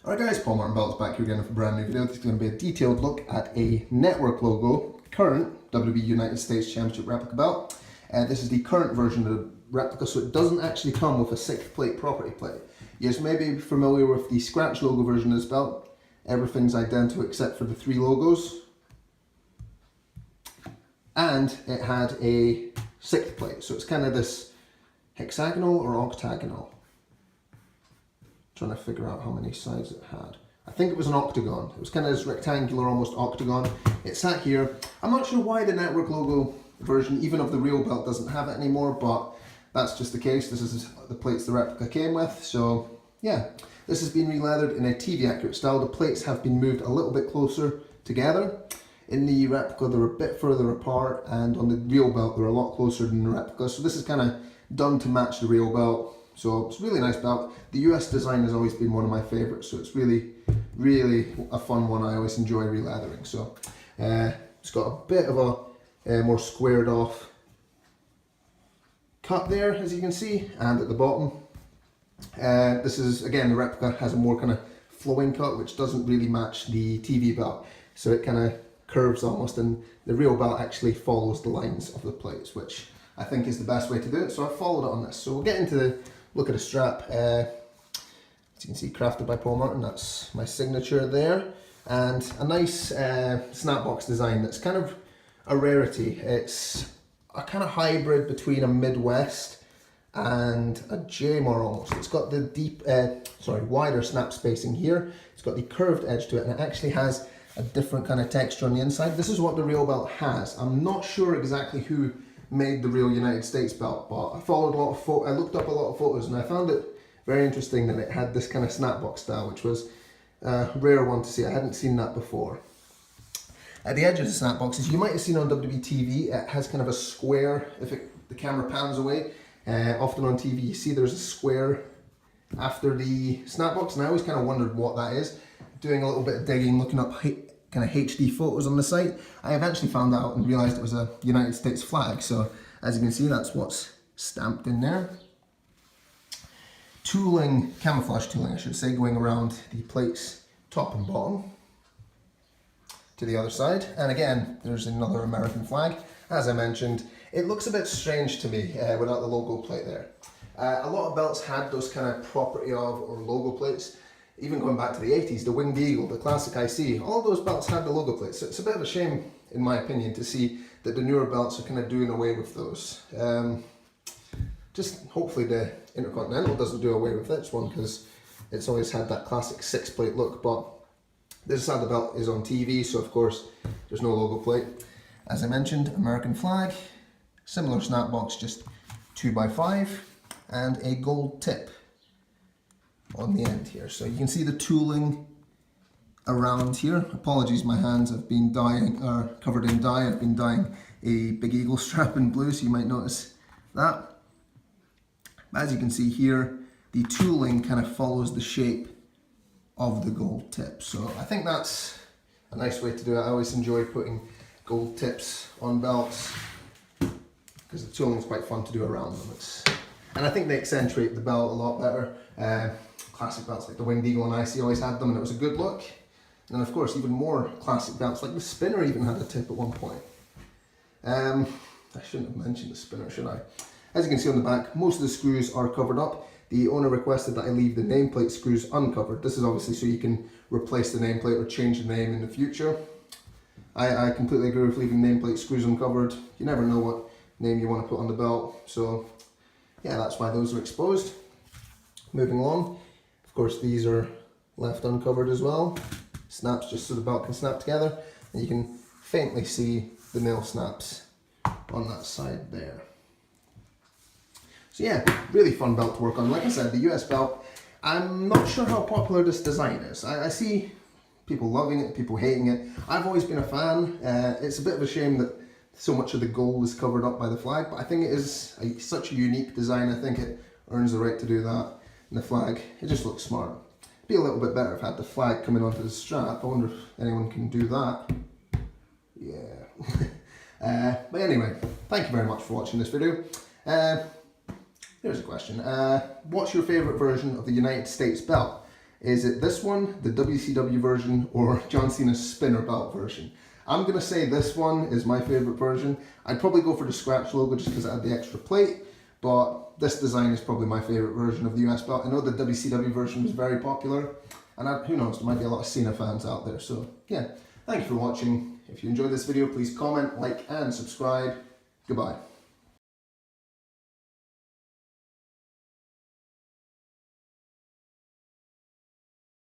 Alright guys, Paulmartinbelts back here again with a brand new video. This is going to be a detailed look at a network logo, current WWE United States Championship replica belt. This is the current version of the replica, so it doesn't actually come with a 6th plate property plate. You may be familiar with the scratch logo version of this belt. Everything's identical except for the 3 logos. And it had a 6th plate, so it's kind of this hexagonal or octagonal. Trying to figure out how many sides it had. I think it was an octagon. It was kind of this rectangular, almost octagon. It sat here. I'm not sure why the network logo version, even of the real belt, doesn't have it anymore, but that's just the case. This is the plates the replica came with. So yeah, this has been re-leathered in a TV accurate style. The plates have been moved a little bit closer together. In the replica they're a bit further apart, and on the real belt they're a lot closer than the replica. So this is kind of done to match the real belt. So it's a really nice belt. The US design has always been one of my favorites, so it's really, really a fun one. I always enjoy re-leathering. So it's got a bit of a more squared off cut there, as you can see, and at the bottom. This is, again, the replica has a more kind of flowing cut, which doesn't really match the TV belt. So it kind of curves almost, and the real belt actually follows the lines of the plates, which I think is the best way to do it. So I followed it on this. So we'll get into the look at the strap. As you can see, crafted by Paul Martin. That's my signature there, and a nice snapbox design that's kind of a rarity. It's a kind of hybrid between a Midwest and a J-Mar almost. It's got the deep, wider snap spacing here. It's got the curved edge to it, and it actually has a different kind of texture on the inside. This is what the real belt has. I'm not sure exactly who made the real United States belt, but I followed a lot of I looked up a lot of photos, and I found it very interesting that it had this kind of snapbox style, which was a rare one to see. I hadn't seen that before. At the edge of the snapboxes, you might have seen on WWE TV, it has kind of a square. If the camera pans away, often on TV you see there's a square after the snapbox, and I always kind of wondered what that is. Doing a little bit of digging, looking up kind of HD photos on the site, I eventually found out and realized it was a United States flag. So as you can see, that's what's stamped in there. Tooling, camouflage tooling I should say, going around the plates top and bottom to the other side. And again, there's another American flag. As I mentioned, it looks a bit strange to me without the logo plate there. A lot of belts had those kind of property of or logo plates. Even going back to the 80s, the Winged Eagle, the Classic IC, all those belts had the logo plates. So it's a bit of a shame, in my opinion, to see that the newer belts are kind of doing away with those. Just hopefully the Intercontinental doesn't do away with this one, because it's always had that classic 6-plate look. But this is how the belt is on TV, so of course there's no logo plate. As I mentioned, American flag, similar snapbox, just 2x5, and a gold tip on the end here. So you can see the tooling around here. Apologies, my hands have been covered in dye. I've been dyeing a Big Eagle strap in blue, so you might notice that. As you can see here, the tooling kind of follows the shape of the gold tip. So I think that's a nice way to do it. I always enjoy putting gold tips on belts because the tooling is quite fun to do around them. And I think they accentuate the belt a lot better. Classic belts like the Winged Eagle and IC always had them, and it was a good look. And of course, even more classic belts like the Spinner even had a tip at one point. I shouldn't have mentioned the Spinner, should I? As you can see on the back, most of the screws are covered up. The owner requested that I leave the nameplate screws uncovered. This is obviously so you can replace the nameplate or change the name in the future. I completely agree with leaving nameplate screws uncovered. You never know what name you want to put on the belt. So yeah, that's why those are exposed. Moving along. Of course, these are left uncovered as well. Snaps just so the belt can snap together, and you can faintly see the nail snaps on that side there. So yeah, really fun belt to work on. Like I said, the US belt, I'm not sure how popular this design is. I see people loving it, people hating it. I've always been a fan. It's a bit of a shame that so much of the gold is covered up by the flag, but I think it is such a unique design. I think it earns the right to do that. And the flag, it just looks smart. It'd be a little bit better if I had the flag coming onto the strap. I wonder if anyone can do that. Yeah. But anyway, thank you very much for watching this video. Here's a question. What's your favourite version of the United States belt? Is it this one, the WCW version, or John Cena's spinner belt version? I'm going to say this one is my favourite version. I'd probably go for the scratch logo just because it had the extra plate, but this design is probably my favourite version of the US belt. I know the WCW version was very popular, and who knows, there might be a lot of Cena fans out there. So yeah, thank you for watching. If you enjoyed this video, please comment, like and subscribe. Goodbye.